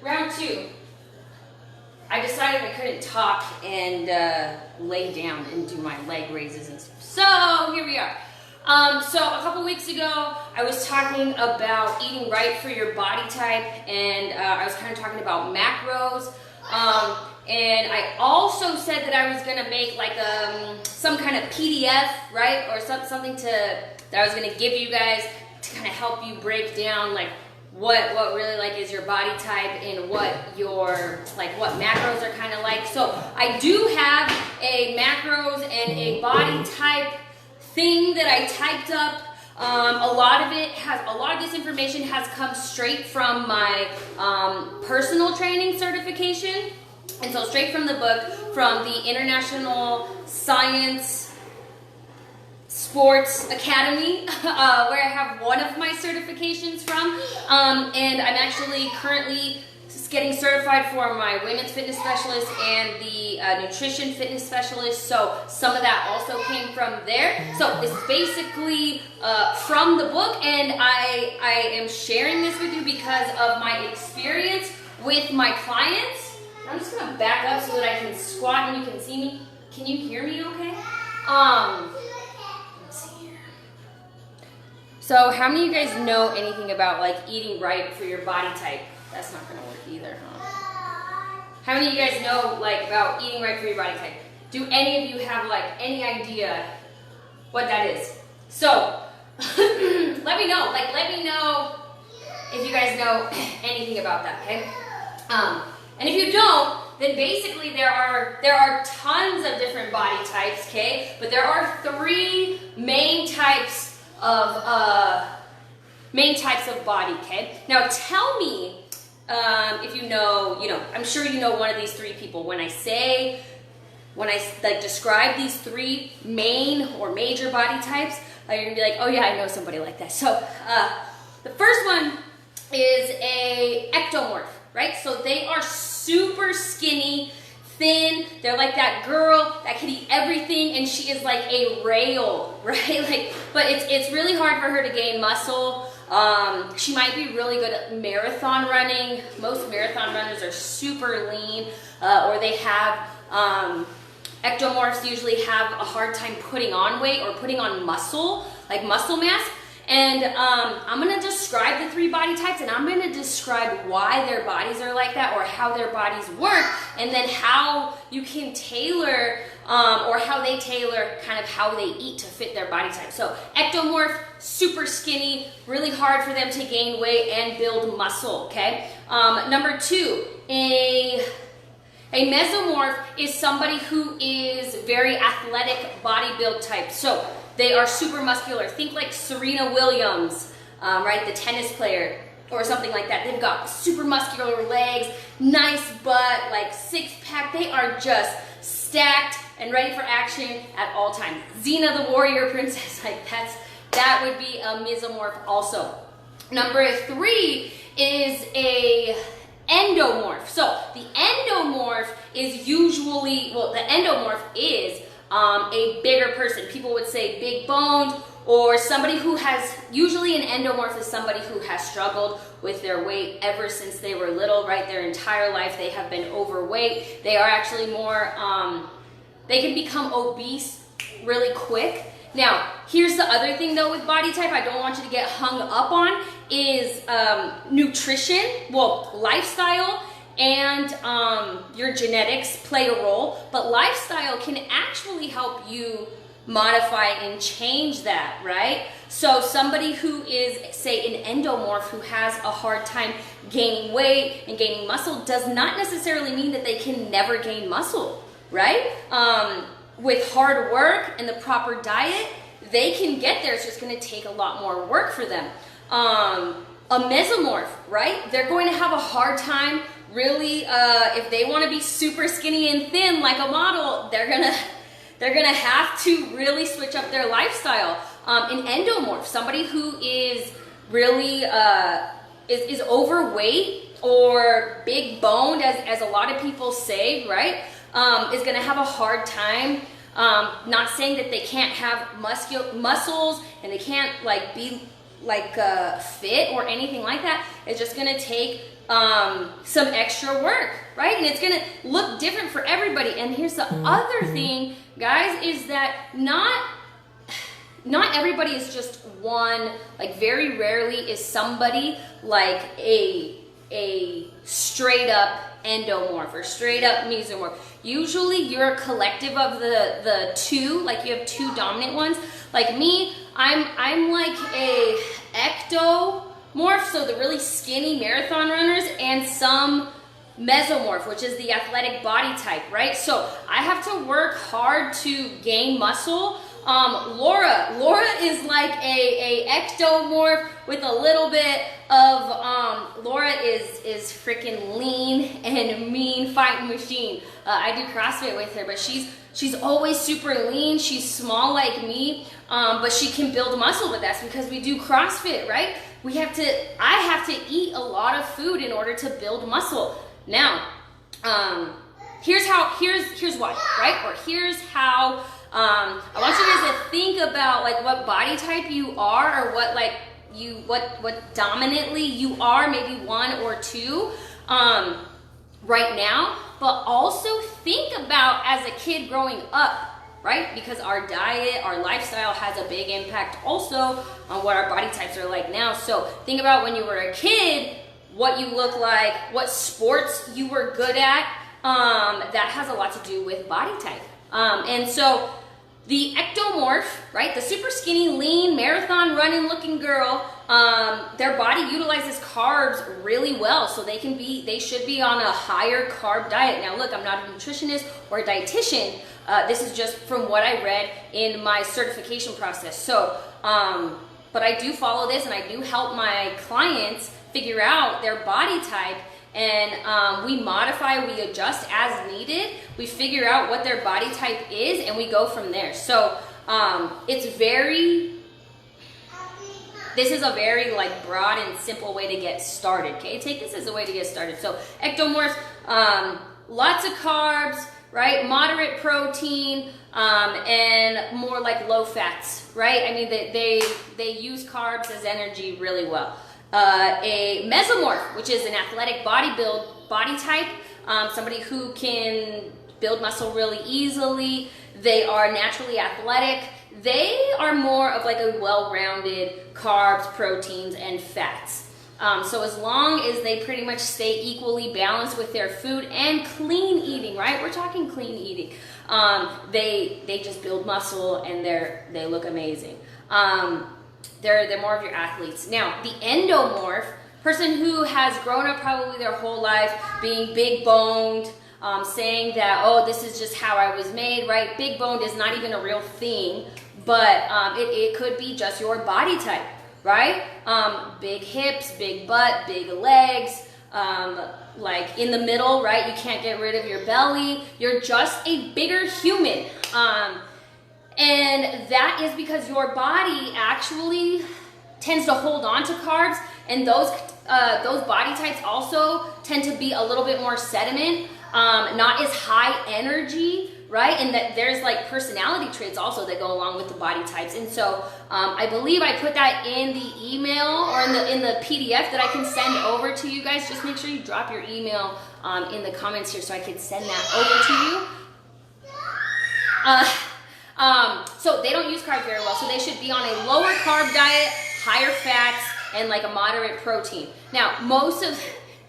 Round two. I decided I couldn't talk and lay down and do my leg raises and stuff. So here we are. So a couple weeks ago, I was talking about eating right for your body type, and I was kind of talking about macros. And I also said that I was gonna make like some kind of PDF, right, or something that I was gonna give you guys to kind of help you break down like what really like is your body type and what what macros are kind of like. So I do have a macros and a body type thing that I typed up. A lot of this information has come straight from my personal training certification. And so straight from the book, from the International Science Sports Academy, where I have one of my certifications from. And I'm actually currently getting certified for my women's fitness specialist and the nutrition fitness specialist. So some of that also came from there. So it's basically from the book, and I am sharing this with you because of my experience with my clients. I'm just gonna back up so that I can squat and you can see me. Can you hear me okay? Let's see here. So how many of you guys know anything about like eating right for your body type? That's not gonna work either, huh? How many of you guys know like about eating right for your body type? Do any of you have like any idea what that is? So let me know. Let me know if you guys know anything about that, okay? And if you don't, then basically there are tons of different body types, okay? But there are three main types of body, okay? Now tell me if you know, I'm sure you know one of these three people. When I like describe these three main or major body types, you're gonna be like, oh yeah, I know somebody like that. So the first one is a ectomorph. Right? So they are super skinny, thin. They're like that girl that can eat everything, and she is like a rail, right? But it's really hard for her to gain muscle. She might be really good at marathon running. Most marathon runners are super lean, or they have ectomorphs usually have a hard time putting on weight or putting on muscle, like muscle mass. And I'm going to describe the three body types, and I'm going to describe why their bodies are like that or how their bodies work, and then how you can tailor or how they tailor kind of how they eat to fit their body type. So ectomorph, super skinny, really hard for them to gain weight and build muscle, okay? Number two, a mesomorph is somebody who is very athletic body build type. So they are super muscular. Think like Serena Williams, right? The tennis player or something like that. They've got super muscular legs, nice butt, like six pack. They are just stacked and ready for action at all times. Xena the warrior princess, like that would be a mesomorph also. Number three is a endomorph. So the endomorph is usually, the endomorph is a bigger person. People would say big boned, or somebody who has, usually an endomorph is somebody who has struggled with their weight ever since they were little, right? Their entire life they have been overweight. They are actually more, they can become obese really quick. Now, here's the other thing though with body type I don't want you to get hung up on is nutrition, lifestyle, and your genetics play a role, but lifestyle can actually help you modify and change that, right? So somebody who is, say, an endomorph who has a hard time gaining weight and gaining muscle does not necessarily mean that they can never gain muscle, right? With hard work and the proper diet, they can get there. It's just going to take a lot more work for them. A mesomorph, right? They're going to have a hard time really, if they want to be super skinny and thin like a model, they're gonna have to really switch up their lifestyle. An endomorph, somebody who is really is overweight or big boned, as a lot of people say, right? Is gonna have a hard time. Not saying that they can't have muscles and they can't like be fit or anything like that. It's just gonna take some extra work, right? And it's gonna look different for everybody. And here's the other thing, guys, is that not everybody is just one. Like, very rarely is somebody like a straight up endomorph or straight up mesomorph. Usually you're a collective of the two, like you have two dominant ones. Like me, I'm like a ectomorph, so the really skinny marathon runners, and some mesomorph, which is the athletic body type, right? So I have to work hard to gain muscle. Laura is like a ectomorph with a little bit of, Laura is freaking lean and mean fighting machine. I do CrossFit with her, but she's always super lean. She's small like me, but she can build muscle with us because we do CrossFit, right? I have to eat a lot of food in order to build muscle. Now, here's why, right? Or here's how, I want you guys to think about like what body type you are, or what dominantly you are, maybe one or two, right now, but also think about as a kid growing up, right? Because our diet, our lifestyle has a big impact also on what our body types are like now. So think about when you were a kid, what you look like, what sports you were good at. That has a lot to do with body type. And so the ectomorph, right, the super skinny, lean, marathon running looking girl, their body utilizes carbs really well, so they should be on a higher carb diet. Now look, I'm not a nutritionist or a dietitian. This is just from what I read in my certification process. So, but I do follow this, and I do help my clients figure out their body type, and we modify, we adjust as needed. We figure out what their body type is, and we go from there. So this is a very like broad and simple way to get started, okay? Take this as a way to get started. So ectomorphs, lots of carbs, right? Moderate protein, and more like low fats, right? I mean, they use carbs as energy really well. A mesomorph, which is an athletic body type, somebody who can build muscle really easily. They are naturally athletic. They are more of like a well-rounded carbs, proteins, and fats. So as long as they pretty much stay equally balanced with their food and clean eating, right? We're talking clean eating. They just build muscle, and they look amazing. They're more of your athletes. Now, the endomorph, person who has grown up probably their whole life being big boned, saying that, oh, this is just how I was made, right? Big boned is not even a real thing, but it could be just your body type, right? Big hips, big butt, big legs, like in the middle, right? You can't get rid of your belly. You're just a bigger human. And that is because your body actually tends to hold on to carbs, and those body types also tend to be a little bit more sediment, not as high energy, right? And that there's like personality traits also that go along with the body types. And so I believe I put that in the email or in the PDF that I can send over to you guys. Just make sure you drop your email in the comments here so I can send that over to you. So they don't use carbs very well, so they should be on a lower carb diet, higher fats, and like a moderate protein. Now, most of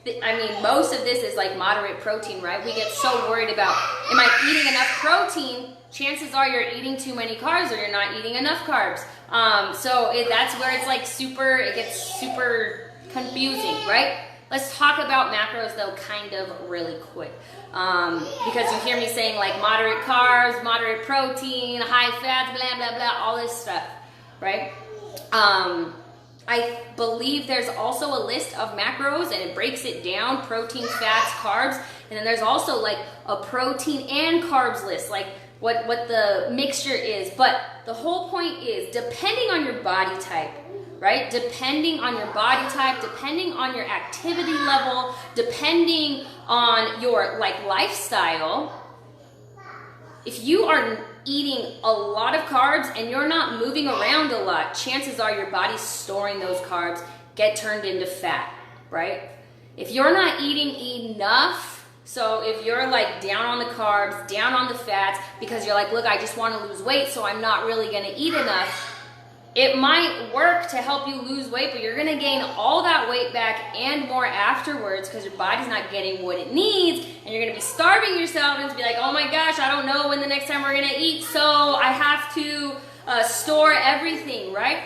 this is like moderate protein, right? We get so worried about, am I eating enough protein? Chances are you're eating too many carbs, or you're not eating enough carbs. That's where it's like it gets super confusing, right? Let's talk about macros though, kind of really quick. Because you hear me saying like moderate carbs, moderate protein, high fats, blah, blah, blah, all this stuff, right? I believe there's also a list of macros, and it breaks it down, protein, fats, carbs, and then there's also like a protein and carbs list, like what the mixture is. But the whole point is, depending on your body type, right? Depending on your body type, depending on your activity level, depending on your like lifestyle, if you are eating a lot of carbs and you're not moving around a lot, chances are your body's storing those carbs, get turned into fat, right? If you're not eating enough, so if you're like down on the carbs, down on the fats, because you're like, look, I just want to lose weight, so I'm not really going to eat enough, it might work to help you lose weight, but you're going to gain all that weight back and more afterwards because your body's not getting what it needs, and you're going to be starving yourself and be like, oh my gosh, I don't know when the next time we're going to eat, so I have to store everything, right?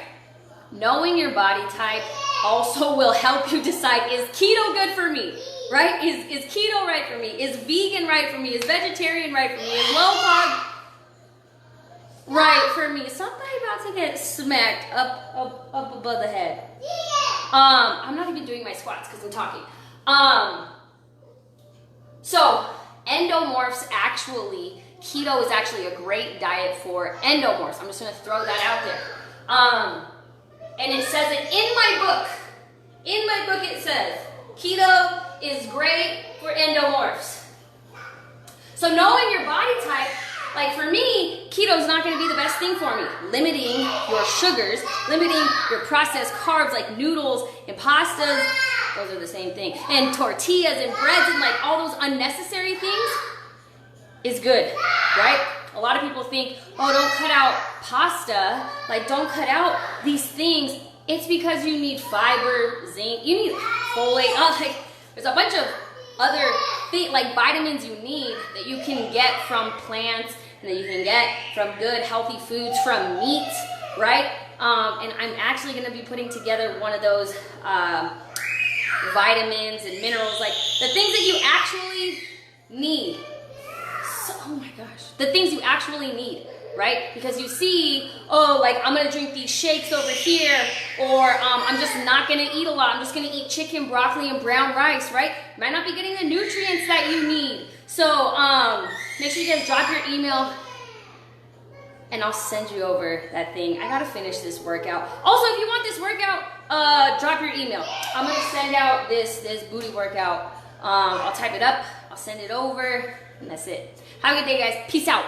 Knowing your body type also will help you decide, is keto good for me, right? Is keto right for me? Is vegan right for me? Is vegetarian right for me? Is low carb right for me? Somebody about to get smacked up above the head. I'm not even doing my squats because I'm talking. So endomorphs, actually, keto is actually a great diet for endomorphs. I'm just going to throw that out there. And it says it in my book. In my book it says, keto is great for endomorphs. So knowing your body type, like for me, keto is not going to be the best thing for me. Limiting your sugars, limiting your processed carbs like noodles and pastas, those are the same thing, and tortillas and breads and like all those unnecessary things is good, right? A lot of people think, oh, don't cut out pasta, like don't cut out these things. It's because you need fiber, zinc, you need folate, like there's a bunch of other things like vitamins you need that you can get from plants and that you can get from good healthy foods, from meat, right? And I'm actually going to be putting together one of those vitamins and minerals, like the things that you actually need. So, oh my gosh, the things you actually need, right? Because you see, oh, like I'm gonna drink these shakes over here, or I'm just not gonna eat a lot. I'm just gonna eat chicken, broccoli, and brown rice, right? You might not be getting the nutrients that you need. So make sure you guys drop your email, and I'll send you over that thing. I gotta finish this workout. Also, if you want this workout, drop your email. I'm gonna send out this booty workout. I'll type it up, I'll send it over, and that's it. Have a good day, guys. Peace out.